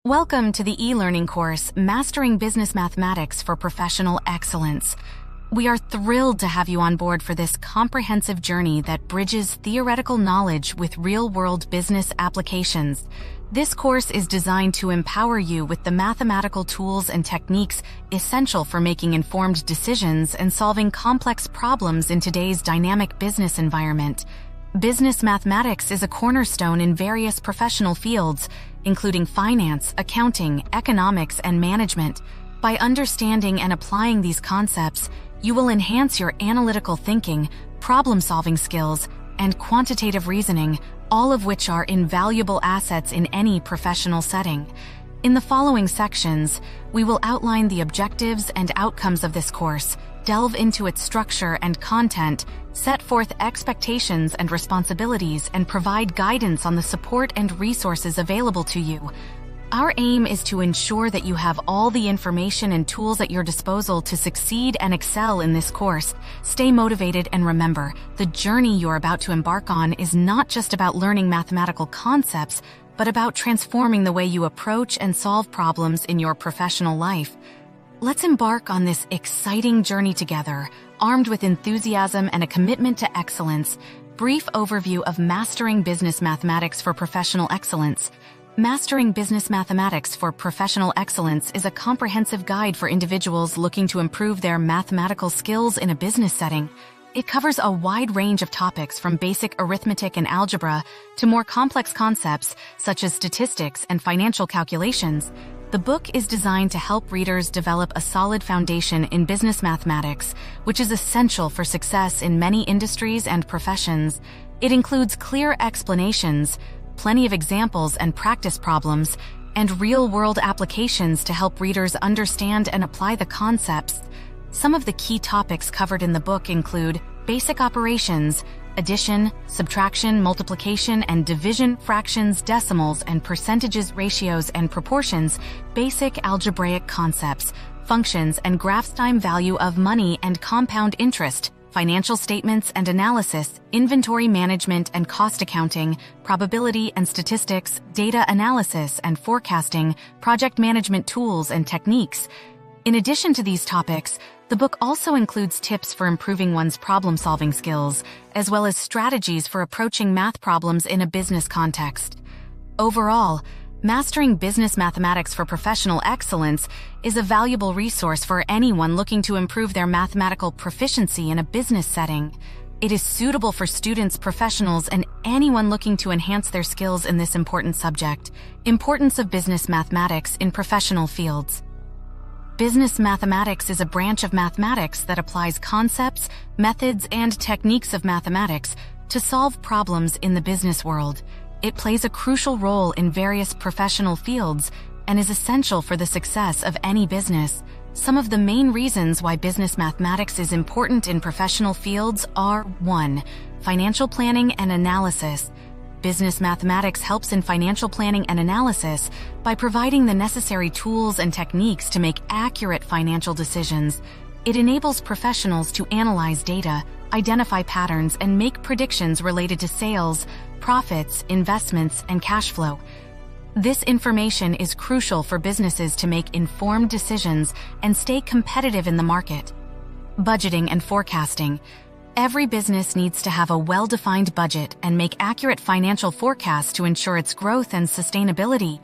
Welcome to the e-learning course, Mastering Business Mathematics for Professional Excellence. We are thrilled to have you on board for this comprehensive journey that bridges theoretical knowledge with real-world business applications. This course is designed to empower you with the mathematical tools and techniques essential for making informed decisions and solving complex problems in today's dynamic business environment. Business mathematics is a cornerstone in various professional fields, including finance, accounting, economics, and management. By understanding and applying these concepts, you will enhance your analytical thinking, problem-solving skills, and quantitative reasoning, all of which are invaluable assets in any professional setting. In the following sections, we will outline the objectives and outcomes of this course, delve into its structure and content, set forth expectations and responsibilities, and provide guidance on the support and resources available to you. Our aim is to ensure that you have all the information and tools at your disposal to succeed and excel in this course. Stay motivated and remember, the journey you're about to embark on is not just about learning mathematical concepts, but about transforming the way you approach and solve problems in your professional life. Let's embark on this exciting journey together, armed with enthusiasm and a commitment to excellence. Brief overview of Mastering Business Mathematics for Professional Excellence. Mastering Business Mathematics for Professional Excellence is a comprehensive guide for individuals looking to improve their mathematical skills in a business setting. It covers a wide range of topics from basic arithmetic and algebra to more complex concepts such as statistics and financial calculations. The book is designed to help readers develop a solid foundation in business mathematics, which is essential for success in many industries and professions. It includes clear explanations, plenty of examples and practice problems, and real-world applications to help readers understand and apply the concepts. Some of the key topics covered in the book include basic operations, addition, subtraction, multiplication and division, fractions, decimals and percentages, ratios and proportions, basic algebraic concepts, functions and graphs, time value of money and compound interest, financial statements and analysis, inventory management and cost accounting, probability and statistics, data analysis and forecasting, project management tools and techniques. In addition to these topics, the book also includes tips for improving one's problem-solving skills, as well as strategies for approaching math problems in a business context. Overall, Mastering Business Mathematics for Professional Excellence is a valuable resource for anyone looking to improve their mathematical proficiency in a business setting. It is suitable for students, professionals, and anyone looking to enhance their skills in this important subject. Importance of business mathematics in professional fields. Business mathematics is a branch of mathematics that applies concepts, methods, and techniques of mathematics to solve problems in the business world. It plays a crucial role in various professional fields and is essential for the success of any business. Some of the main reasons why business mathematics is important in professional fields are 1. Financial planning and analysis. Business mathematics helps in financial planning and analysis by providing the necessary tools and techniques to make accurate financial decisions. It enables professionals to analyze data, identify patterns, and make predictions related to sales, profits, investments, and cash flow. This information is crucial for businesses to make informed decisions and stay competitive in the market. Budgeting and forecasting. Every business needs to have a well-defined budget and make accurate financial forecasts to ensure its growth and sustainability.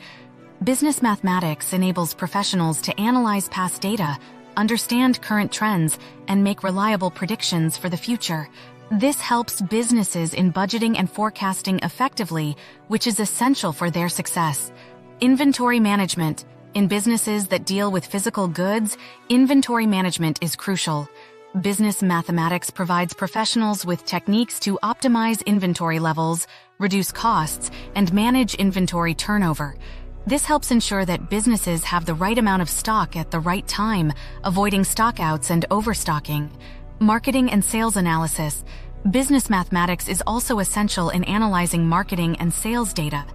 Business mathematics enables professionals to analyze past data, understand current trends, and make reliable predictions for the future. This helps businesses in budgeting and forecasting effectively, which is essential for their success. Inventory management. In businesses that deal with physical goods, inventory management is crucial. Business mathematics provides professionals with techniques to optimize inventory levels, reduce costs, and manage inventory turnover. This helps ensure that businesses have the right amount of stock at the right time, avoiding stockouts and overstocking. Marketing and sales analysis. Business mathematics is also essential in analyzing marketing and sales data.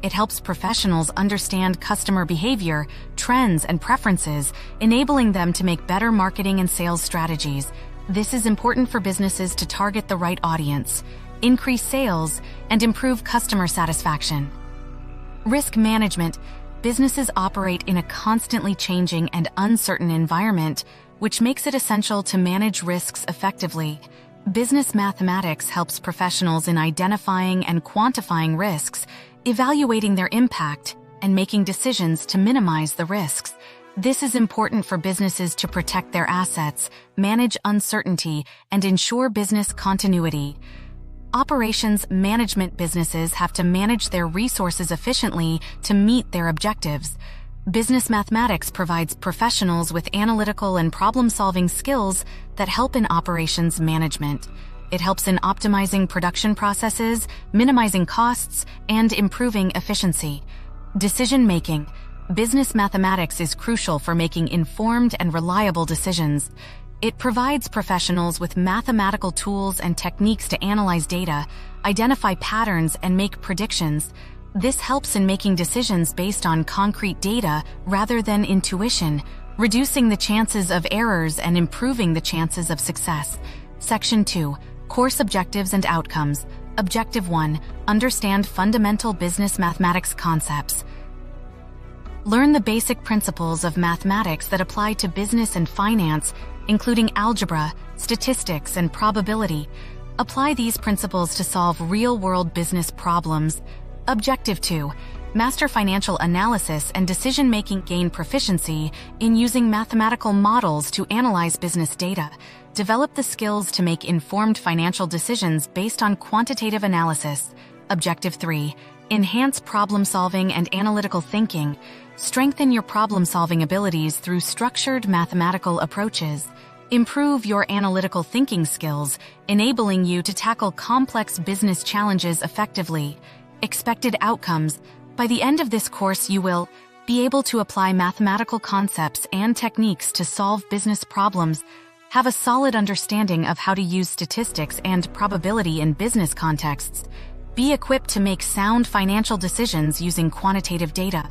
It helps professionals understand customer behavior, trends, and preferences, enabling them to make better marketing and sales strategies. This is important for businesses to target the right audience, increase sales, and improve customer satisfaction. Risk management. Businesses operate in a constantly changing and uncertain environment, which makes it essential to manage risks effectively. Business mathematics helps professionals in identifying and quantifying risks, evaluating their impact, and making decisions to minimize the risks. This is important for businesses to protect their assets, manage uncertainty, and ensure business continuity. Operations management businesses have to manage their resources efficiently to meet their objectives. Business mathematics provides professionals with analytical and problem-solving skills that help in operations management. It helps in optimizing production processes, minimizing costs, and improving efficiency. Decision-making. Business mathematics is crucial for making informed and reliable decisions. It provides professionals with mathematical tools and techniques to analyze data, identify patterns, and make predictions. This helps in making decisions based on concrete data rather than intuition, reducing the chances of errors and improving the chances of success. Section 2. Course Objectives and Outcomes. Objective 1. Understand fundamental business mathematics concepts. Learn the basic principles of mathematics that apply to business and finance, including algebra, statistics, and probability. Apply these principles to solve real-world business problems. Objective 2. Master financial analysis and decision-making. Gain proficiency in using mathematical models to analyze business data. Develop the skills to make informed financial decisions based on quantitative analysis. Objective 3. Enhance problem-solving and analytical thinking. Strengthen your problem-solving abilities through structured mathematical approaches. Improve your analytical thinking skills, enabling you to tackle complex business challenges effectively. Expected outcomes. By the end of this course, you will be able to apply mathematical concepts and techniques to solve business problems, have a solid understanding of how to use statistics and probability in business contexts, be equipped to make sound financial decisions using quantitative data.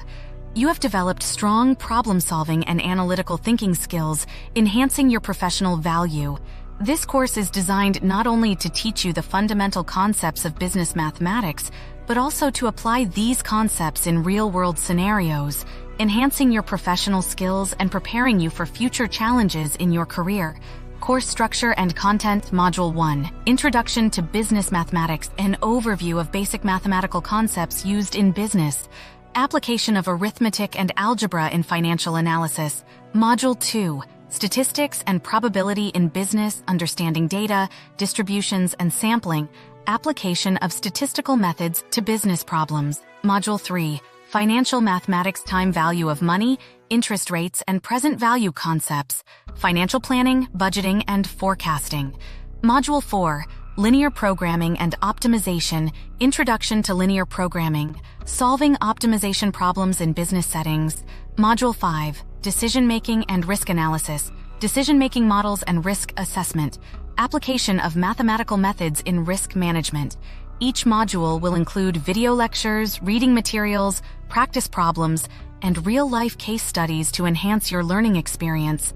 You have developed strong problem-solving and analytical thinking skills, enhancing your professional value. This course is designed not only to teach you the fundamental concepts of business mathematics, but also to apply these concepts in real-world scenarios, enhancing your professional skills and preparing you for future challenges in your career. Course structure and content. Module 1. Introduction to Business Mathematics, an overview of basic mathematical concepts used in business. Application of arithmetic and algebra in financial analysis. Module 2. Statistics and probability in business, understanding data, distributions, and sampling. Application of statistical methods to business problems. Module 3. Financial mathematics, time value of money, interest rates, and present value concepts. Financial planning, budgeting, and forecasting. Module 4. Linear programming and optimization, introduction to linear programming, solving optimization problems in business settings. Module 5. Decision-making and risk analysis, decision-making models and risk assessment, application of mathematical methods in risk management. Each module will include video lectures, reading materials, practice problems, and real-life case studies to enhance your learning experience.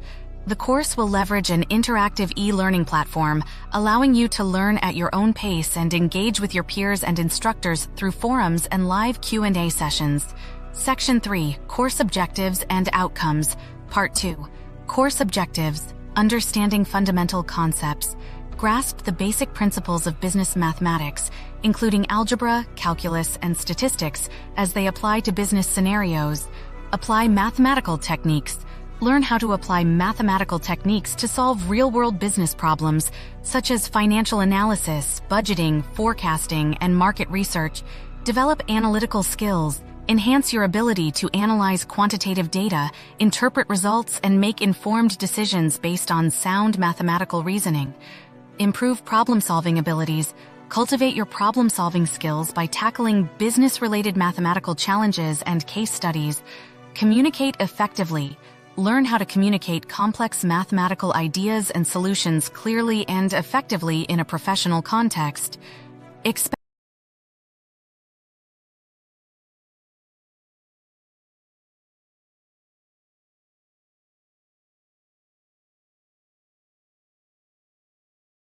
The course will leverage an interactive e-learning platform, allowing you to learn at your own pace and engage with your peers and instructors through forums and live Q&A sessions. Section 3. Course Objectives and Outcomes. Part 2. Course Objectives. Understanding fundamental concepts. Grasp the basic principles of business mathematics, including algebra, calculus, and statistics, as they apply to business scenarios. Apply mathematical techniques. Learn how to apply mathematical techniques to solve real-world business problems, such as financial analysis, budgeting, forecasting, and market research. Develop analytical skills. Enhance your ability to analyze quantitative data, interpret results, and make informed decisions based on sound mathematical reasoning. Improve problem-solving abilities. Cultivate your problem-solving skills by tackling business-related mathematical challenges and case studies. Communicate effectively. Learn how to communicate complex mathematical ideas and solutions clearly and effectively in a professional context. Expect